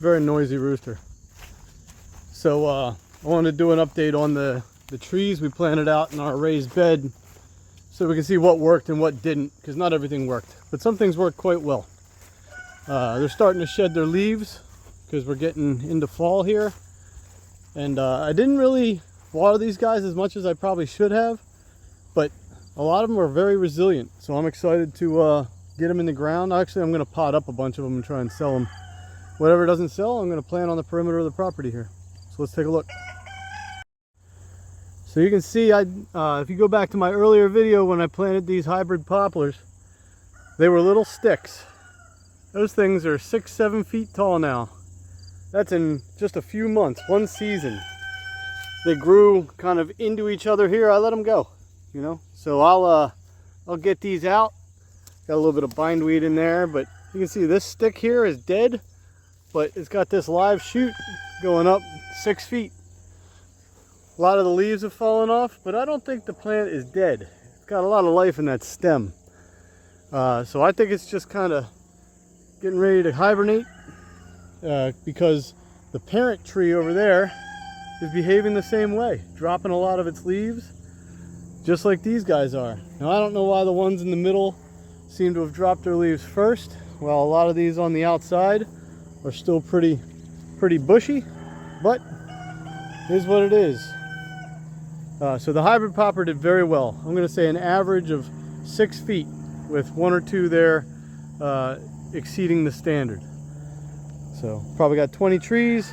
Very noisy rooster. So I wanted to do an update on the trees we planted out in our raised bed so we can see what worked and what didn't, because not everything worked, but some things worked quite well. They're starting to shed their leaves because we're getting into fall here, and I didn't really water these guys as much as I probably should have, but a lot of them are very resilient, so I'm excited to get them in the ground. Actually, I'm going to pot up a bunch of them and try and sell them. Whatever doesn't sell, I'm going to plant on the perimeter of the property here. So let's take a look. So you can see, if you go back to my earlier video when I planted these hybrid poplars, they were little sticks. Those things are 6-7 feet tall now. That's in just a few months, one season. They grew kind of into each other here. I let them go, you know. So I'll get these out. Got a little bit of bindweed in there, but you can see this stick here is dead, but it's got this live shoot going up 6 feet. A lot of the leaves have fallen off, but I don't think the plant is dead. It's got a lot of life in that stem. So I think it's just kind of getting ready to hibernate because the parent tree over there is behaving the same way, dropping a lot of its leaves, just like these guys are. Now I don't know why the ones in the middle seem to have dropped their leaves first, while a lot of these on the outside are still pretty bushy, but it is what it is. So the hybrid poplar did very well. I'm going to say an average of 6 feet, with 1 or 2 there exceeding the standard. So probably got 20 trees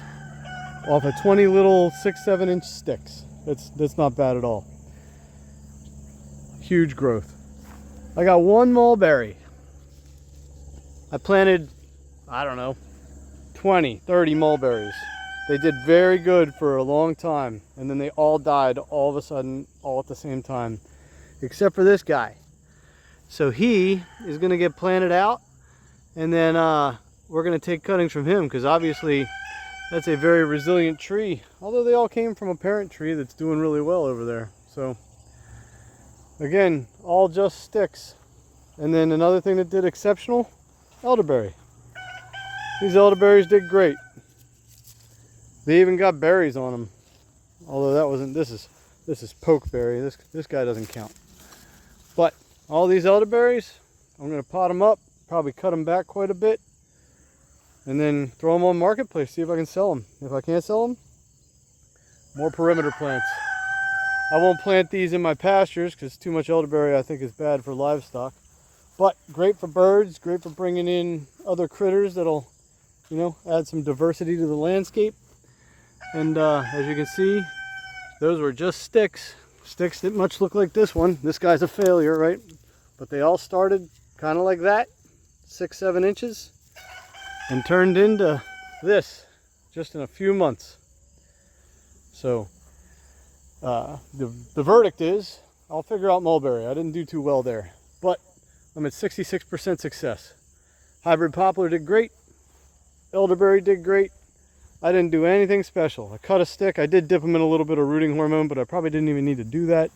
off of 20 little 6-7 inch sticks. That's not bad at all. Huge growth. I got 1 mulberry. I planted, I don't know, 20, 30 mulberries. They did very good for a long time, and then they all died all of a sudden, all at the same time, except for this guy. So he is going to get planted out, and then we're going to take cuttings from him, because obviously that's a very resilient tree, although they all came from a parent tree that's doing really well over there. So again, all just sticks. And then another thing that did exceptional, elderberry. These elderberries did great. They even got berries on them, although that wasn't. This is pokeberry. This guy doesn't count. But all these elderberries, I'm going to pot them up, probably cut them back quite a bit, and then throw them on marketplace, see if I can sell them. If I can't sell them, more perimeter plants. I won't plant these in my pastures because too much elderberry I think is bad for livestock. But great for birds, great for bringing in other critters that'll, you know, add some diversity to the landscape. And as you can see, those were just sticks that much look like this one. This guy's a failure, right? But they all started kind of like that, 6-7 inches, and turned into this just in a few months. So the verdict is I'll figure out mulberry. I didn't do too well there, but I'm at 66% success. Hybrid poplar did great. Elderberry did great. I didn't do anything special. I cut a stick. I did dip them in a little bit of rooting hormone, but I probably didn't even need to do that.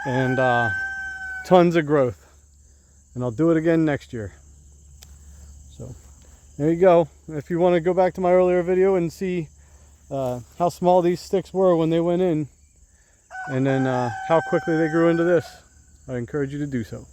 And tons of growth. And I'll do it again next year. So there you go. If you want to go back to my earlier video and see how small these sticks were when they went in, and then how quickly they grew into this, I encourage you to do so.